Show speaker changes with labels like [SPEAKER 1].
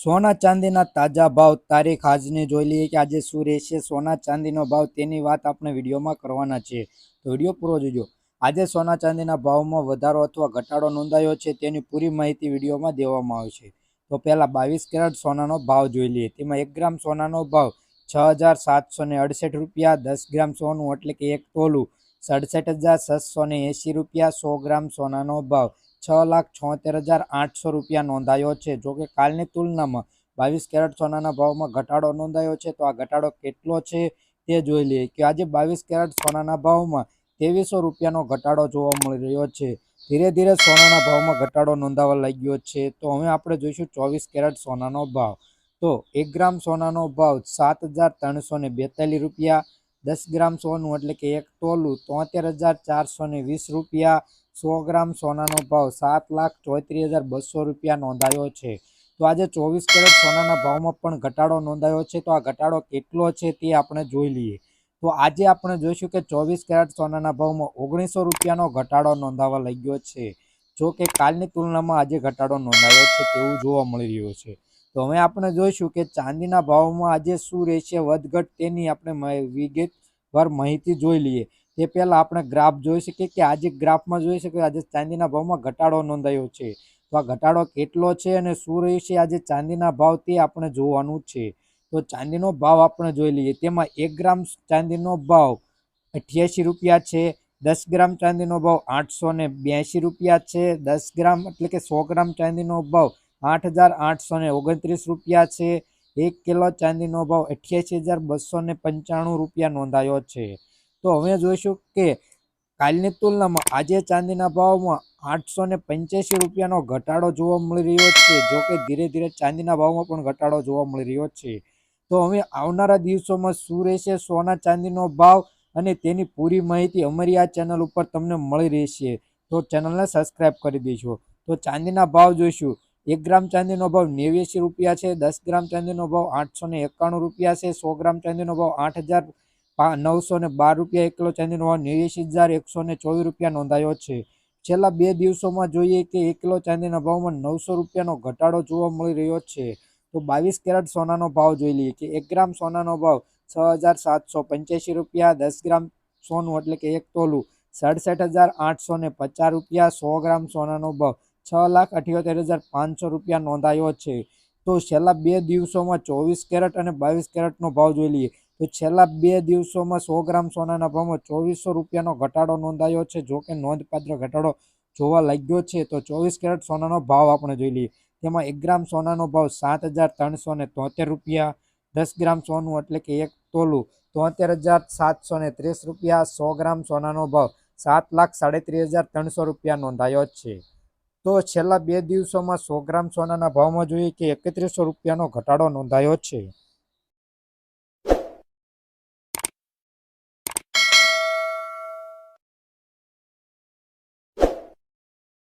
[SPEAKER 1] સોના ચાંદીના તાજા ભાવ તારીખ આજની જોઈ લઈએ કે આજે શું રહેશે સોના ચાંદીનો ભાવ તેની વાત આપણે વિડીયોમાં કરવાના છે, તો વિડીયો પૂરો જોજો। આજે સોના ચાંદીના ભાવમાં વધારો અથવા ઘટાડો નોંધાયો છે તેની પૂરી માહિતી વિડીયોમાં દેવામાં આવશે। તો પહેલાં 22 કેરેટ સોનાનો ભાવ જોઈ લઈએ। તેમાં 1 ગ્રામ સોનાનો ભાવ 6,768 રૂપિયા, 10 ગ્રામ સોનું એટલે કે 1 તોલું 67,680 રૂપિયા, 100 ગ્રામ સોનાનો ભાવ 6,76,800 રૂપિયા નોંધાયો છે। જોકે કાલની તુલનામાં 22 કેરેટ સોનાના ભાવમાં ઘટાડો નોંધાયો છે, તો આ ઘટાડો કેટલો છે તે જોઈ લઈએ કે આજે 22 કેરેટ સોનાના ભાવમાં 2300 રૂપિયાનો ઘટાડો જોવા મળી રહ્યો છે। ધીરે ધીરે સોનાના ભાવમાં ઘટાડો નોંધાવા લાગ્યો છે। તો હવે આપણે જોઈશું 24 કેરેટ સોનાનો ભાવ। તો 1 ગ્રામ સોનાનો ભાવ 7,342 રૂપિયા, 10 ગ્રામ સોનું એટલે કે 1 તોલું 73,420 રૂપિયા, 100 ગ્રામ સોનાનો ભાવ 7,34,200 રૂપિયા નોંધાયો છે। તો આજે 24 કેરેટ સોનાના ભાવમાં પણ ઘટાડો નોંધાયો છે, તો આ ઘટાડો કેટલો છે તે આપણે જોઈ લઈએ। તો આજે આપણે જોઈશું કે 24 કેરેટ સોનાના ભાવમાં 1900 રૂપિયાનો ઘટાડો નોંધાવા લાગ્યો છે। જો કે કાલની તુલનામાં આજે ઘટાડો નોંધાયો છે તેવું જોવા મળી રહ્યું છે। તો હવે આપણે જોઈશું કે ચાંદીના ભાવમાં આજે શું રહેશે વધઘટ તેની આપણે વિગતવાર માહિતી જોઈ લઈએ। તે પહેલાં આપણે ગ્રાફ જોઈ શકીએ કે આજે ગ્રાફમાં જોઈ શકીએ આજે ચાંદીના ભાવમાં ઘટાડો નોંધાયો છે, તો આ ઘટાડો કેટલો છે અને શું રહેશે આજે ચાંદીના ભાવ તે આપણે જોવાનું છે। તો ચાંદીનો ભાવ આપણે જોઈ લઈએ। તેમાં 1 ગ્રામ ચાંદીનો ભાવ 88 રૂપિયા છે, 10 ગ્રામ ચાંદીનો ભાવ 882 રૂપિયા છે, 10 ગ્રામ એટલે કે 100 ગ્રામ ચાંદીનો ભાવ 8,829 રૂપિયા છે, 1 કિલો ચાંદીનો ભાવ 88,295 રૂપિયા નોંધાયો છે। તો હવે જોઈશું કે કાલની તુલનામાં આજે ચાંદીના ભાવમાં 885 રૂપિયાનો ઘટાડો જોવા મળી રહ્યો છે। જો કે ધીરે ધીરે ચાંદીના ભાવમાં પણ ઘટાડો જોવા મળી રહ્યો છે। તો હવે આવનારા દિવસોમાં શું રહેશે સોના ચાંદીનો ભાવ અને તેની પૂરી માહિતી અમારી આ ચેનલ ઉપર તમને મળી રહેશે, તો ચેનલને સબસ્ક્રાઈબ કરી દેજો। તો ચાંદીના ભાવ જોઈશું। 1 ગ્રામ ચાંદીનો ભાવ 89 રૂપિયા છે, 10 ગ્રામ ચાંદીનો ભાવ 891 રૂપિયા છે, 100 ગ્રામ ચાંદીનો ભાવ 8,912 રૂપિયા, 1 કિલો ચાંદીનો ભાવ 89,124 રૂપિયા નોંધાયો છે। છેલ્લા 2 દિવસોમાં જોઈએ કે 1 કિલો ચાંદીના ભાવમાં 900 રૂપિયાનો ઘટાડો જોવા મળી રહ્યો છે। તો 22 કેરેટ સોનાનો ભાવ જોઈ લઈએ કે 1 ગ્રામ સોનાનો ભાવ 6,785 રૂપિયા, 10 ગ્રામ સોનું એટલે કે 1 તોલું 67,850 રૂપિયા, 100 ગ્રામ સોનાનો ભાવ 6,78,500 રૂપિયા નોંધાયો છે। તો છેલ્લા 2 દિવસોમાં 24 કેરેટ અને 22 કેરેટનો ભાવ જોઈ લઈએ તો છેલ્લા 2 દિવસોમાં 100 ગ્રામ સોનાના ભાવમાં 2400 રૂપિયાનો ઘટાડો નોંધાયો છે। જો કે નોંધપાત્ર ઘટાડો જોવા લાગ્યો છે। તો 24 કેરેટ સોનાનો ભાવ આપણે જોઈ લઈએ। તેમાં 1 ગ્રામ સોનાનો ભાવ 7,373 રૂપિયા, 10 ગ્રામ સોનું એટલે કે 1 તોલું 73,730 રૂપિયા, 100 ગ્રામ સોનાનો ભાવ 7,33,300 રૂપિયા નોંધાયો છે। તો છેલ્લા 2 દિવસોમાં 100 ગ્રામ સોનાના ભાવમાં જોઈએ કે 3100 રૂપિયાનો ઘટાડો નોંધાયો છે।